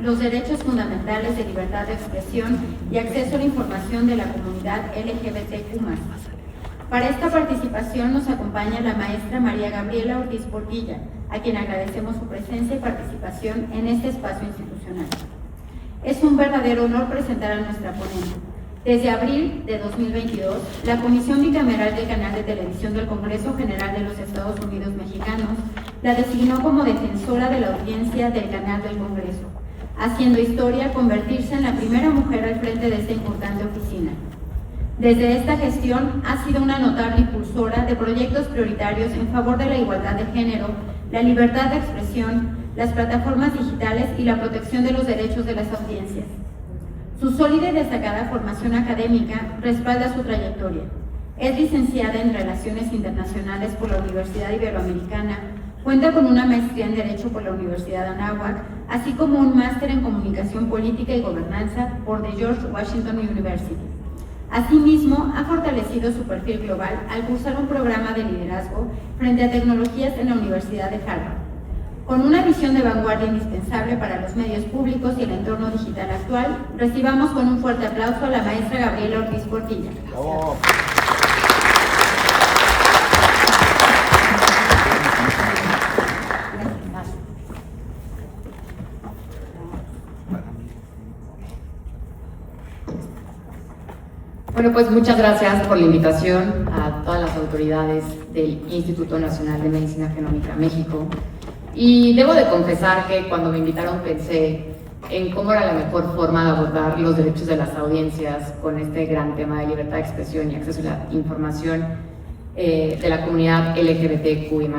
los derechos fundamentales de libertad de expresión y acceso a la información de la comunidad LGBTQ+. Para esta participación nos acompaña la maestra María Gabriela Ortiz Portilla, a quien agradecemos su presencia y participación en este espacio institucional. Es un verdadero honor presentar a nuestra ponente. Desde abril de 2022, la Comisión Bicameral del Canal de Televisión del Congreso General de los Estados Unidos Mexicanos la designó como defensora de la audiencia del Canal del Congreso, haciendo historia al convertirse en la primera mujer al frente de esta importante oficina. Desde esta gestión ha sido una notable impulsora de proyectos prioritarios en favor de la igualdad de género, la libertad de expresión, las plataformas digitales y la protección de los derechos de las audiencias. Su sólida y destacada formación académica respalda su trayectoria. Es licenciada en Relaciones Internacionales por la Universidad Iberoamericana, cuenta con una maestría en Derecho por la Universidad Anáhuac, así como un máster en Comunicación Política y Gobernanza por The George Washington University. Asimismo, ha fortalecido su perfil global al cursar un programa de liderazgo frente a tecnologías en la Universidad de Harvard. Con una visión de vanguardia indispensable para los medios públicos y el entorno digital actual, recibamos con un fuerte aplauso a la maestra Gabriela Ortiz Portilla. ¡Bravo! Bueno, pues muchas gracias por la invitación a todas las autoridades del Instituto Nacional de Medicina Genómica México. Y debo de confesar que cuando me invitaron pensé en cómo era la mejor forma de abordar los derechos de las audiencias con este gran tema de libertad de expresión y acceso a la información de la comunidad LGBTQI+.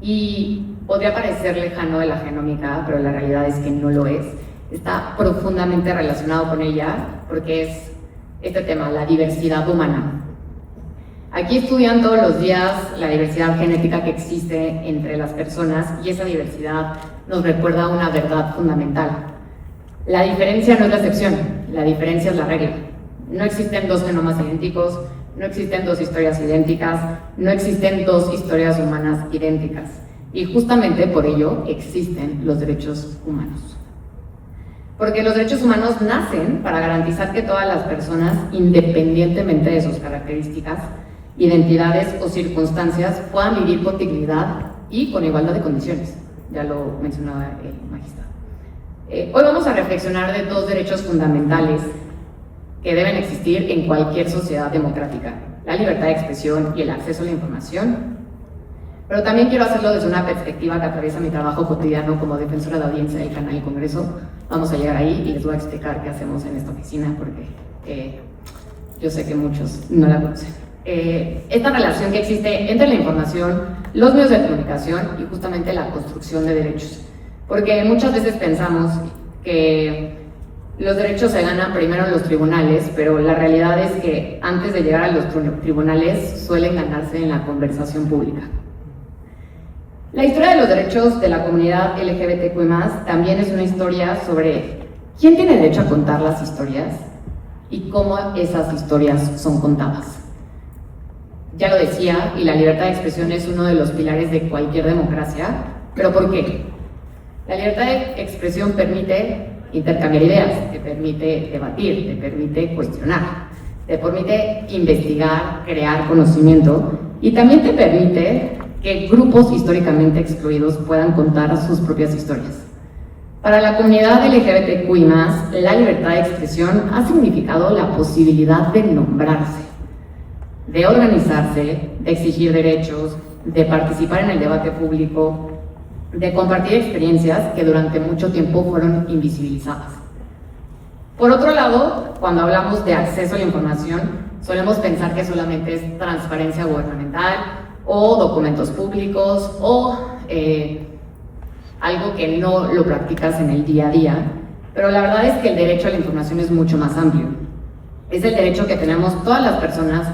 Y podría parecer lejano de la genómica, pero la realidad es que no lo es. Está profundamente relacionado con ella porque es este tema, la diversidad humana. Aquí estudian todos los días la diversidad genética que existe entre las personas y esa diversidad nos recuerda una verdad fundamental. La diferencia no es la excepción, la diferencia es la regla. No existen dos genomas idénticos, no existen dos historias idénticas, no existen dos historias humanas idénticas. Y justamente por ello existen los derechos humanos. Porque los derechos humanos nacen para garantizar que todas las personas, independientemente de sus características, identidades o circunstancias, puedan vivir con dignidad y con igualdad de condiciones. Ya lo mencionaba el magistrado. Hoy vamos a reflexionar de dos derechos fundamentales que deben existir en cualquier sociedad democrática: la libertad de expresión y el acceso a la información. Pero también quiero hacerlo desde una perspectiva que atraviesa mi trabajo cotidiano como defensora de audiencia del Canal del Congreso. Vamos a llegar ahí y les voy a explicar qué hacemos en esta oficina porque yo sé que muchos no la conocen. Esta relación que existe entre la información, los medios de comunicación y justamente la construcción de derechos. Porque muchas veces pensamos que los derechos se ganan primero en los tribunales, pero la realidad es que antes de llegar a los tribunales suelen ganarse en la conversación pública. La historia de los derechos de la comunidad LGBTQ+, también es una historia sobre quién tiene derecho a contar las historias y cómo esas historias son contadas. Ya lo decía, y la libertad de expresión es uno de los pilares de cualquier democracia, pero ¿por qué? La libertad de expresión permite intercambiar ideas, te permite debatir, te permite cuestionar, te permite investigar, crear conocimiento y también te permite que grupos históricamente excluidos puedan contar sus propias historias. Para la comunidad LGBTQI+, la libertad de expresión ha significado la posibilidad de nombrarse, de organizarse, de exigir derechos, de participar en el debate público, de compartir experiencias que durante mucho tiempo fueron invisibilizadas. Por otro lado, cuando hablamos de acceso a la información, solemos pensar que solamente es transparencia gubernamental o documentos públicos o algo que no lo practicas en el día a día, pero la verdad es que el derecho a la información es mucho más amplio. Es el derecho que tenemos todas las personas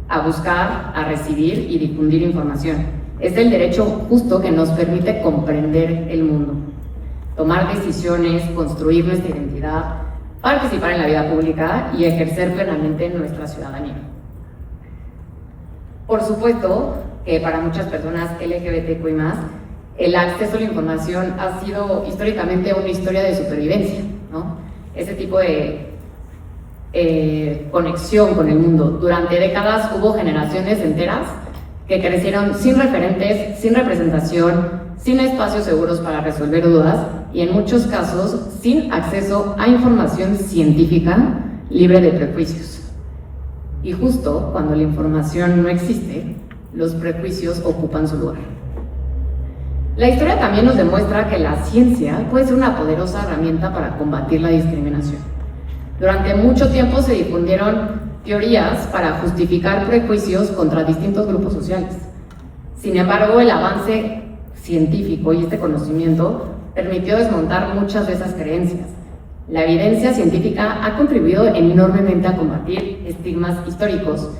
a buscar, a recibir y difundir información. Es el derecho justo que nos permite comprender el mundo, tomar decisiones, construir nuestra identidad, participar en la vida pública y ejercer plenamente nuestra ciudadanía. Por supuesto que para muchas personas LGBTQI+, el acceso a la información ha sido históricamente una historia de supervivencia, ¿no? Ese tipo de conexión con el mundo. Durante décadas hubo generaciones enteras que crecieron sin referentes, sin representación, sin espacios seguros para resolver dudas y en muchos casos sin acceso a información científica libre de prejuicios. Y justo cuando la información no existe, los prejuicios ocupan su lugar. La historia también nos demuestra que la ciencia puede ser una poderosa herramienta para combatir la discriminación. Durante mucho tiempo se difundieron teorías para justificar prejuicios contra distintos grupos sociales. Sin embargo, el avance científico y este conocimiento permitió desmontar muchas de esas creencias. La evidencia científica ha contribuido enormemente a combatir estigmas históricos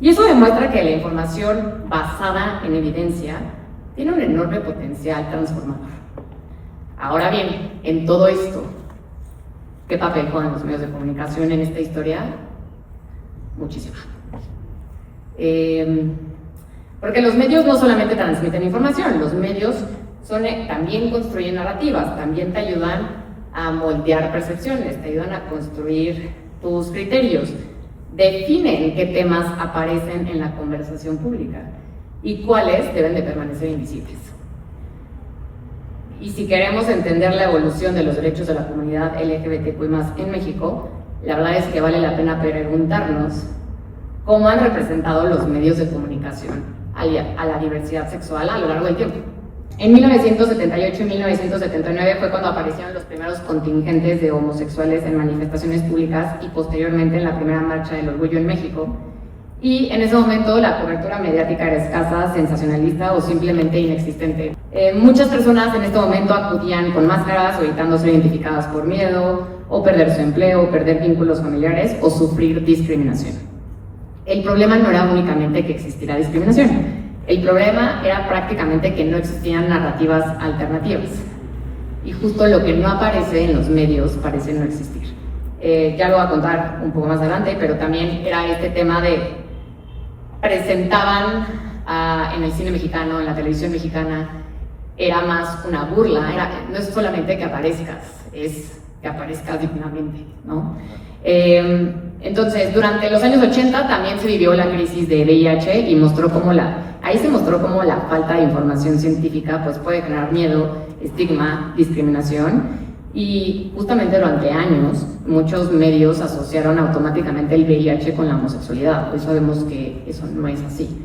y eso demuestra que la información basada en evidencia tiene un enorme potencial transformador. Ahora bien, en todo esto, ¿qué papel juegan los medios de comunicación en esta historia? Muchísimo. Porque los medios no solamente transmiten información, los medios también construyen narrativas, también te ayudan a moldear percepciones, te ayudan a construir tus criterios, definen qué temas aparecen en la conversación pública y cuáles deben de permanecer invisibles. Y si queremos entender la evolución de los derechos de la comunidad LGBTQI+ en México, la verdad es que vale la pena preguntarnos cómo han representado los medios de comunicación a la diversidad sexual a lo largo del tiempo. En 1978 y 1979 fue cuando aparecieron los primeros contingentes de homosexuales en manifestaciones públicas y posteriormente en la primera marcha del orgullo en México. Y en ese momento la cobertura mediática era escasa, sensacionalista o simplemente inexistente. Muchas personas en este momento acudían con máscaras o evitando ser identificadas por miedo, o perder su empleo, o perder vínculos familiares o sufrir discriminación. El problema no era únicamente que existiera discriminación. El problema era prácticamente que no existían narrativas alternativas. Y justo lo que no aparece en los medios parece no existir. Ya lo voy a contar un poco más adelante, pero también era este tema de presentaban en el cine mexicano, en la televisión mexicana, era más una burla, no es solamente que aparezcas, es que aparezcas dignamente, ¿no? Entonces, durante los años 80 también se vivió la crisis de VIH y ahí se mostró cómo la falta de información científica pues, puede generar miedo, estigma, discriminación. Y justamente durante años, muchos medios asociaron automáticamente el VIH con la homosexualidad. Hoy sabemos que eso no es así.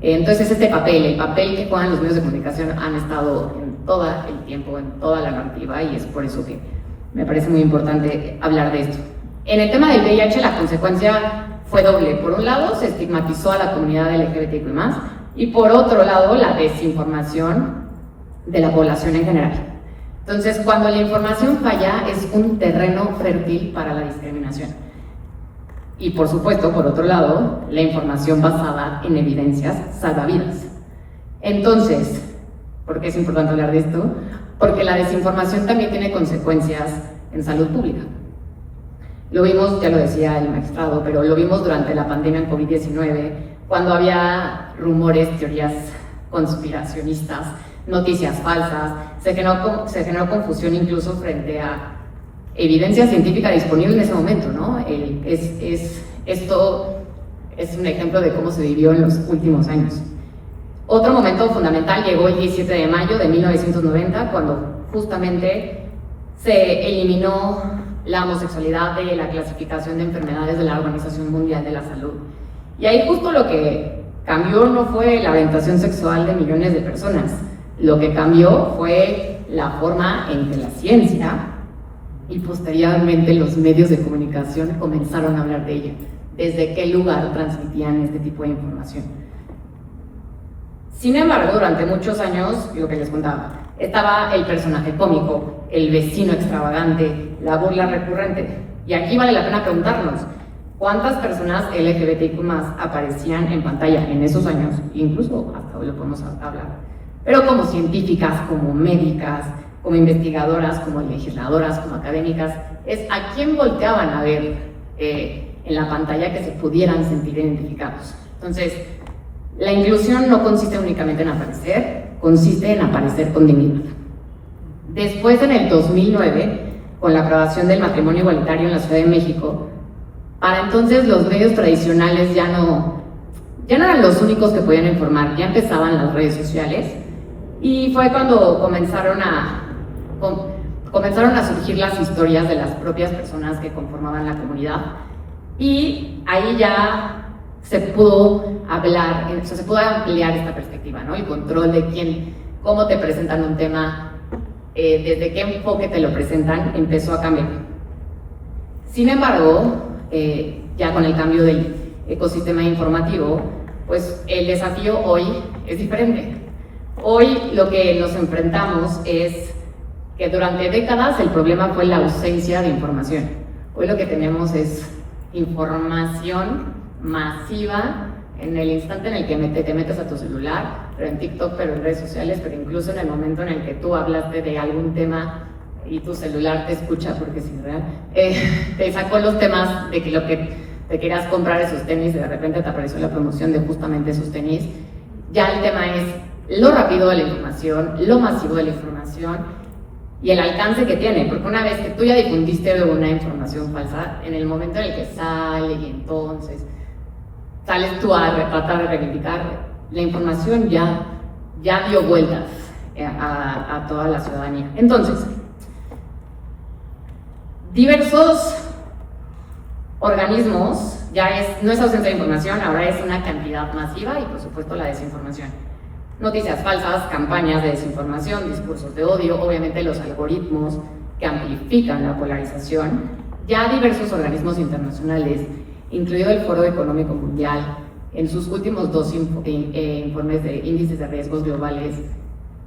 Entonces, el papel que juegan los medios de comunicación han estado en todo el tiempo, en toda la narrativa, y es por eso que me parece muy importante hablar de esto. En el tema del VIH, la consecuencia fue doble. Por un lado, se estigmatizó a la comunidad LGBTQ+, y por otro lado, la desinformación de la población en general. Entonces, cuando la información falla, es un terreno fértil para la discriminación. Y por supuesto, por otro lado, la información basada en evidencias salva vidas. Entonces, ¿por qué es importante hablar de esto? Porque la desinformación también tiene consecuencias en salud pública. Lo vimos, ya lo decía el magistrado, pero lo vimos durante la pandemia en COVID-19, cuando había rumores, teorías conspiracionistas, noticias falsas, se generó confusión incluso frente a evidencia científica disponible en ese momento, ¿no? Esto es un ejemplo de cómo se vivió en los últimos años. Otro momento fundamental llegó el 17 de mayo de 1990, cuando justamente se eliminó la homosexualidad de la clasificación de enfermedades de la Organización Mundial de la Salud. Y ahí justo lo que cambió no fue la orientación sexual de millones de personas, lo que cambió fue la forma en que la ciencia y posteriormente los medios de comunicación comenzaron a hablar de ella, desde qué lugar transmitían este tipo de información. Sin embargo, durante muchos años, lo que les contaba, estaba el personaje cómico, el vecino extravagante, la burla recurrente. Y aquí vale la pena preguntarnos, ¿cuántas personas LGBTQ+ aparecían en pantalla en esos años? Incluso hasta hoy lo podemos hablar. Pero como científicas, como médicas, como investigadoras, como legisladoras, como académicas, es a quién volteaban a ver en la pantalla que se pudieran sentir identificados. Entonces, la inclusión no consiste únicamente en aparecer, consiste en aparecer con dignidad. Después, en el 2009, con la aprobación del matrimonio igualitario en la Ciudad de México, para entonces los medios tradicionales ya no eran los únicos que podían informar, ya empezaban las redes sociales, y fue cuando comenzaron a surgir las historias de las propias personas que conformaban la comunidad, y ahí ya se pudo hablar, o sea, se pudo ampliar esta perspectiva, ¿no? El control de cómo te presentan un tema, desde qué enfoque te lo presentan, empezó a cambiar. Sin embargo, ya con el cambio del ecosistema informativo, pues el desafío hoy es diferente. Hoy lo que nos enfrentamos es que durante décadas el problema fue la ausencia de información. Hoy lo que tenemos es información masiva en el instante en el que te metes a tu celular, pero en TikTok, pero en redes sociales, pero incluso en el momento en el que tú hablaste de algún tema y tu celular te escucha, porque si real, te sacó los temas de que lo que te querías comprar esos tenis y de repente te apareció la promoción de justamente esos tenis. Ya el tema es lo rápido de la información, lo masivo de la información y el alcance que tiene, porque una vez que tú ya difundiste una información falsa, en el momento en el que sale y entonces sales tú a tratar de reivindicar, la información ya dio vueltas a toda la ciudadanía. Entonces, diversos organismos, no es ausencia de información, ahora es una cantidad masiva y por supuesto la desinformación. Noticias falsas, campañas de desinformación, discursos de odio, obviamente los algoritmos que amplifican la polarización. Ya diversos organismos internacionales, incluido el Foro Económico Mundial, en sus últimos 2 informes de índices de riesgos globales,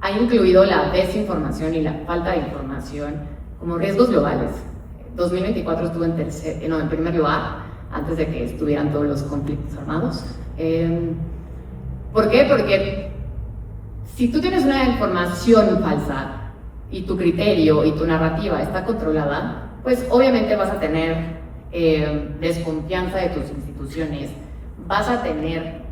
ha incluido la desinformación y la falta de información como riesgos globales. 2024 estuvo en primer lugar, antes de que estuvieran todos los conflictos armados. ¿Por qué? Porque si tú tienes una información falsa y tu criterio y tu narrativa está controlada, pues obviamente vas a tener desconfianza de tus instituciones, vas a tener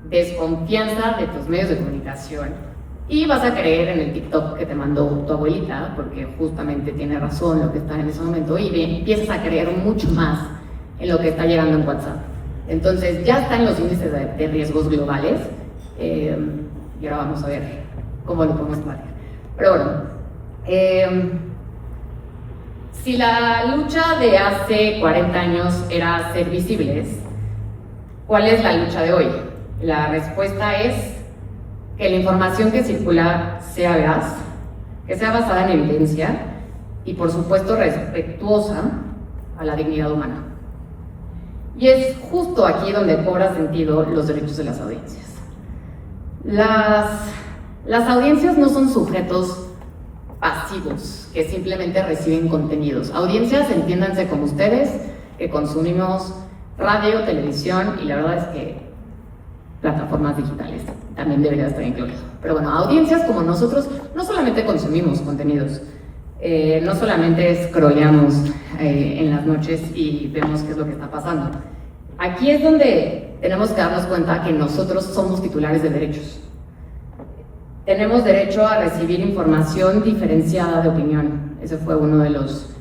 desconfianza de tus medios de comunicación y vas a creer en el TikTok que te mandó tu abuelita, porque justamente tiene razón lo que está en ese momento, y empiezas a creer mucho más en lo que está llegando en WhatsApp. Entonces ya están los índices de riesgos globales, y ahora vamos a ver cómo lo podemos manejar. Pero bueno, si la lucha de hace 40 años era ser visibles, ¿cuál es la lucha de hoy? La respuesta es que la información que circula sea veraz, que sea basada en evidencia y, por supuesto, respetuosa a la dignidad humana. Y es justo aquí donde cobra sentido los derechos de las audiencias. Las audiencias no son sujetos pasivos que simplemente reciben contenidos. Audiencias, entiéndanse como ustedes, que consumimos radio, televisión y la verdad es que plataformas digitales también debería estar incluido. Pero bueno, audiencias como nosotros no solamente consumimos contenidos, no solamente scrolleamos en las noches y vemos qué es lo que está pasando. Aquí es donde tenemos que darnos cuenta que nosotros somos titulares de derechos. Tenemos derecho a recibir información diferenciada de opinión. Ese fue uno de los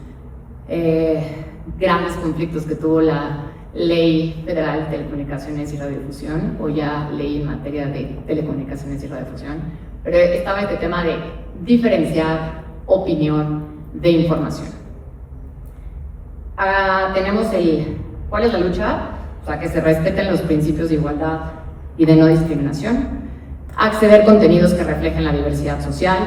grandes conflictos que tuvo la Ley Federal de Telecomunicaciones y Radiodifusión, o ya Ley en materia de telecomunicaciones y radiodifusión, pero estaba este tema de diferenciar opinión de información. Tenemos ¿cuál es la lucha? O sea, que se respeten los principios de igualdad y de no discriminación, acceder a contenidos que reflejen la diversidad social,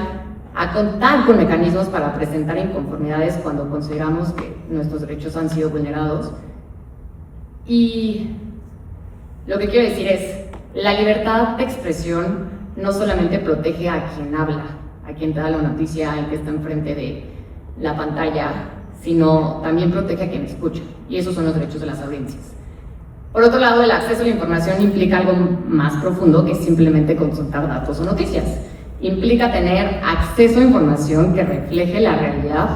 a contar con mecanismos para presentar inconformidades cuando consideramos que nuestros derechos han sido vulnerados. Y lo que quiero decir es, la libertad de expresión no solamente protege a quien habla, a quien te da la noticia, al que está enfrente de la pantalla, sino también protege a quien escucha, y esos son los derechos de las audiencias. Por otro lado, el acceso a la información implica algo más profundo que simplemente consultar datos o noticias. Implica tener acceso a información que refleje la realidad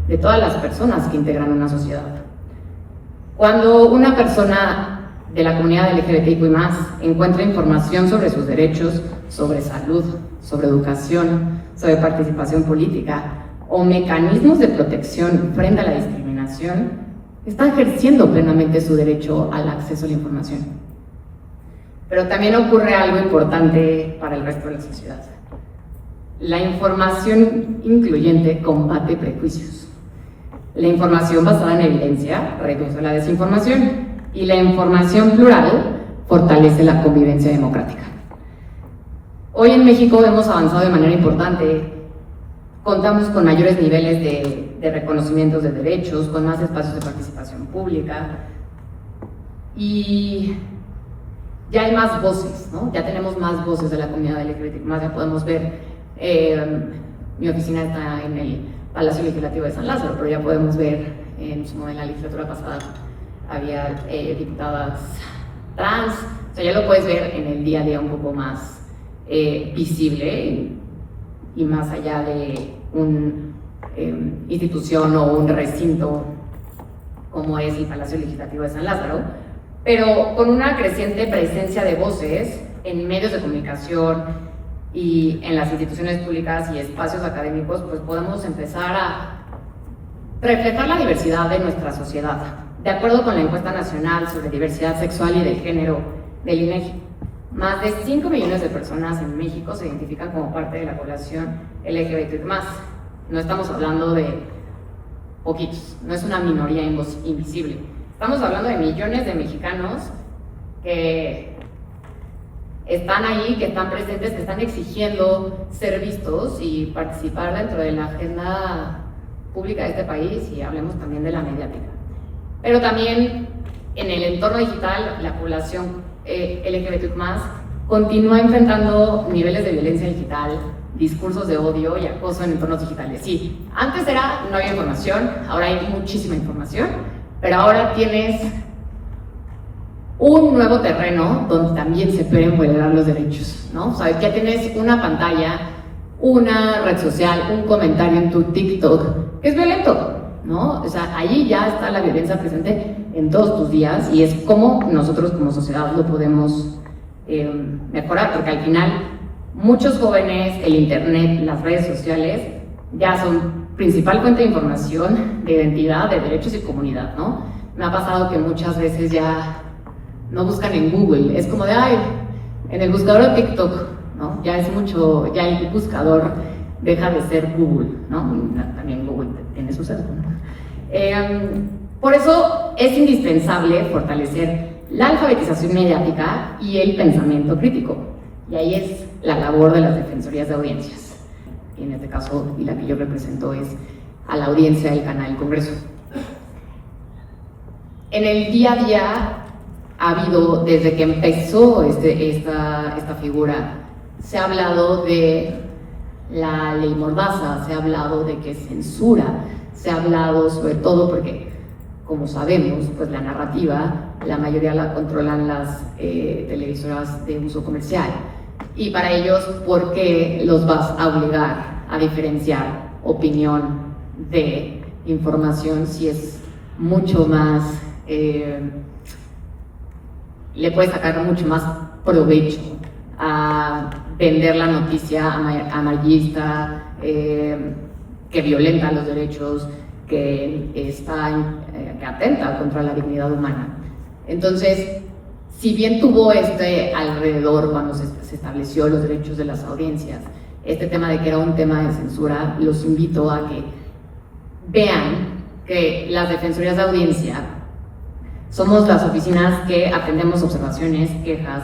de todas las personas que integran una sociedad. Cuando una persona de la comunidad LGBTIQ+, encuentra información sobre sus derechos, sobre salud, sobre educación, sobre participación política o mecanismos de protección frente a la discriminación, está ejerciendo plenamente su derecho al acceso a la información. Pero también ocurre algo importante para el resto de la sociedad. La información incluyente combate prejuicios. La información basada en evidencia reduce la desinformación y la información plural fortalece la convivencia democrática. Hoy en México hemos avanzado de manera importante, contamos con mayores niveles de reconocimientos de derechos, con más espacios de participación pública y ya hay más voces, ¿no? Ya tenemos más voces de la comunidad LGBT+, ya podemos ver, mi oficina está en el Palacio Legislativo de San Lázaro, pero ya podemos ver, en la legislatura pasada había diputadas trans, o sea, ya lo puedes ver en el día a día un poco más visible y más allá de una institución o un recinto como es el Palacio Legislativo de San Lázaro, pero con una creciente presencia de voces en medios de comunicación y en las instituciones públicas y espacios académicos, pues podemos empezar a reflejar la diversidad de nuestra sociedad. De acuerdo con la encuesta nacional sobre diversidad sexual y de género del INEGI, más de 5 millones de personas en México se identifican como parte de la población LGBT+. No estamos hablando de poquitos, no es una minoría invisible. Estamos hablando de millones de mexicanos que están ahí, que están presentes, que están exigiendo ser vistos y participar dentro de la agenda pública de este país, y hablemos también de la mediática. Pero también en el entorno digital, la población LGBTQ+ continúa enfrentando niveles de violencia digital, discursos de odio y acoso en entornos digitales. Sí, antes no había información, ahora hay muchísima información, pero ahora tienes un nuevo terreno donde también se pueden vulnerar los derechos, ¿no? O sea, ya tienes una pantalla, una red social, un comentario en tu TikTok que es violento, ¿no? O sea, allí ya está la violencia presente en todos tus días y es como nosotros como sociedad lo podemos mejorar, porque al final muchos jóvenes, el internet, las redes sociales ya son principal fuente de información, de identidad, de derechos y comunidad, ¿no? Me ha pasado que muchas veces ya no buscan en Google, es como de, ay, en el buscador de TikTok, ¿no? Ya es mucho, ya el buscador deja de ser Google, ¿no? También Google tiene su sesgo, ¿no? Por eso es indispensable fortalecer la alfabetización mediática y el pensamiento crítico, y ahí es la labor de las defensorías de audiencias, y en este caso, y la que yo represento es a la audiencia del Canal Congreso. En el día a día ha habido, desde que empezó esta figura, se ha hablado de la ley Mordaza, se ha hablado de que censura, se ha hablado sobre todo porque, como sabemos, pues la narrativa, la mayoría la controlan las televisoras de uso comercial, y para ellos, ¿por qué los vas a obligar a diferenciar opinión de información si es mucho más, le puedes sacar mucho más provecho a vender la noticia amarillista, que violenta los derechos, que atenta contra la dignidad humana? Entonces, si bien tuvo alrededor cuando se estableció los derechos de las audiencias, este tema de que era un tema de censura, los invito a que vean que las defensorías de audiencia somos las oficinas que atendemos observaciones, quejas,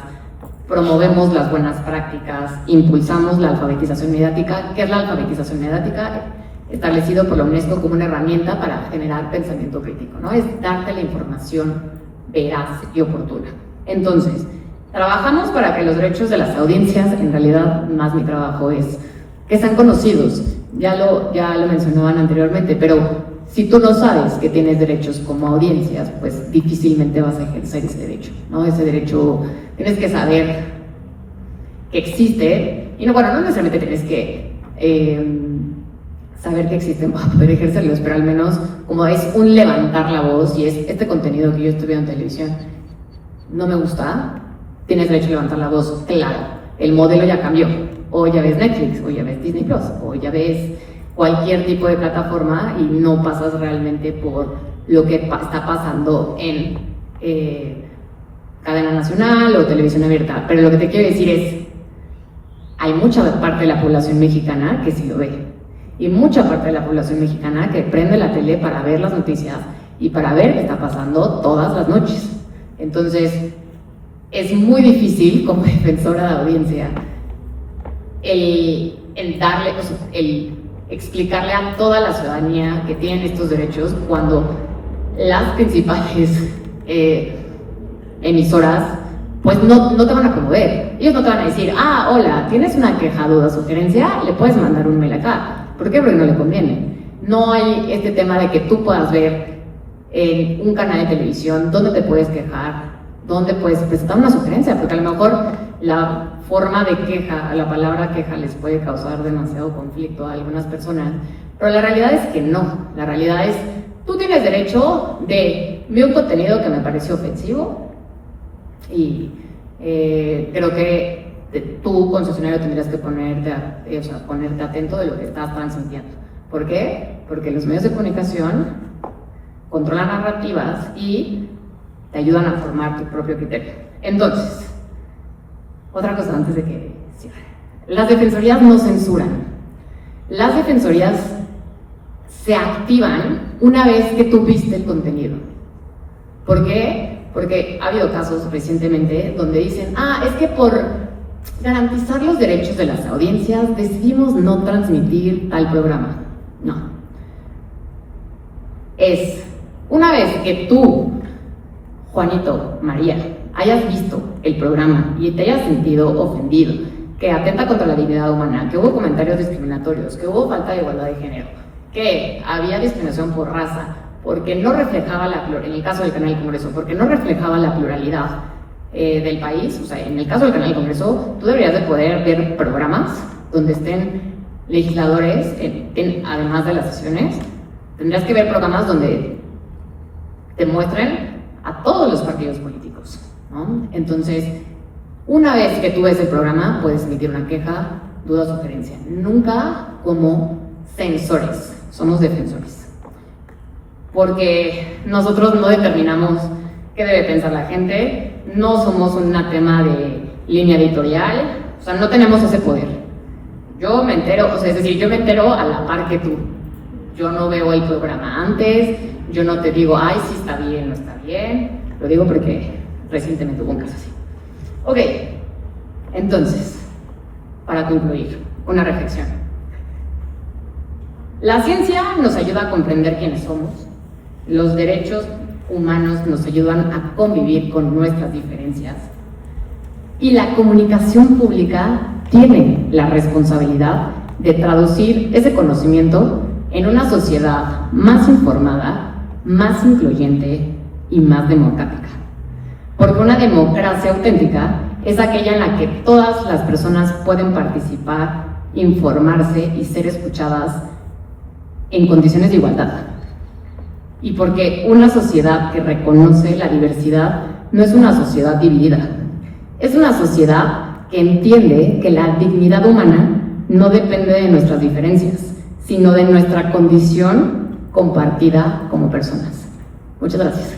promovemos las buenas prácticas, impulsamos la alfabetización mediática. ¿Qué es la alfabetización mediática? Establecido por la UNESCO como una herramienta para generar pensamiento crítico, ¿no? Es darte la información veraz y oportuna. Entonces, trabajamos para que los derechos de las audiencias, en realidad más mi trabajo es que sean conocidos, ya lo mencionaban anteriormente, pero si tú no sabes que tienes derechos como audiencias, pues difícilmente vas a ejercer ese derecho, ¿no? Ese derecho tienes que saber que existe, y no necesariamente tienes que saber que existen para poder ejercerlos, pero al menos como es un levantar la voz, y es este contenido que yo estoy viendo en televisión, no me gusta, tienes derecho a levantar la voz, claro, el modelo ya cambió, o ya ves Netflix, o ya ves Disney Plus, o ya ves cualquier tipo de plataforma y no pasas realmente por lo que está pasando en cadena nacional o televisión abierta. Pero lo que te quiero decir es, hay mucha parte de la población mexicana que sí lo ve, y mucha parte de la población mexicana que prende la tele para ver las noticias y para ver qué está pasando todas las noches. Entonces, es muy difícil como defensora de audiencia el explicarle a toda la ciudadanía que tienen estos derechos cuando las principales emisoras pues no te van a promover. Ellos no te van a decir, ah, hola, tienes una queja, duda, sugerencia, le puedes mandar un mail acá. ¿Por qué? Porque no le conviene. No hay este tema de que tú puedas ver en un canal de televisión dónde te puedes quejar, dónde puedes presentar una sugerencia, porque a lo mejor la forma de queja, la palabra queja les puede causar demasiado conflicto a algunas personas, pero la realidad es que no. La realidad es, tú tienes derecho de ver un contenido que me pareció ofensivo y creo que tú, concesionario, tendrías que ponerte atento de lo que estás transmitiendo. ¿Por qué? Porque los medios de comunicación controlan narrativas y te ayudan a formar tu propio criterio. Entonces, otra cosa antes de que cierre. Las defensorías no censuran. Las defensorías se activan una vez que tú viste el contenido. ¿Por qué? Porque ha habido casos recientemente donde dicen, es que por garantizar los derechos de las audiencias decidimos no transmitir tal programa. No. Es una vez que tú, Juanito, María, hayas visto el programa y te hayas sentido ofendido, que atenta contra la dignidad humana, que hubo comentarios discriminatorios, que hubo falta de igualdad de género, que había discriminación por raza, porque no reflejaba en el caso del Canal del Congreso, porque no reflejaba la pluralidad del país. O sea, en el caso del Canal del Congreso, tú deberías de poder ver programas donde estén legisladores, además de las sesiones, tendrías que ver programas donde te muestren a todos los partidos políticos, ¿no? Entonces, una vez que tú ves el programa, puedes emitir una queja, duda o sugerencia. Nunca como censores, somos defensores. Porque nosotros no determinamos qué debe pensar la gente, no somos un tema de línea editorial, o sea, no tenemos ese poder. Yo me entero, yo me entero a la par que tú. Yo no veo el programa antes, yo no te digo, ay, sí está bien, no está bien. Lo digo porque recientemente hubo un caso así. Ok, entonces, para concluir, una reflexión. La ciencia nos ayuda a comprender quiénes somos. Los derechos humanos nos ayudan a convivir con nuestras diferencias. Y la comunicación pública tiene la responsabilidad de traducir ese conocimiento en una sociedad más informada, más incluyente y más democrática. Porque una democracia auténtica es aquella en la que todas las personas pueden participar, informarse y ser escuchadas en condiciones de igualdad. Y porque una sociedad que reconoce la diversidad no es una sociedad dividida, es una sociedad que entiende que la dignidad humana no depende de nuestras diferencias, sino de nuestra condición compartida como personas. Muchas gracias.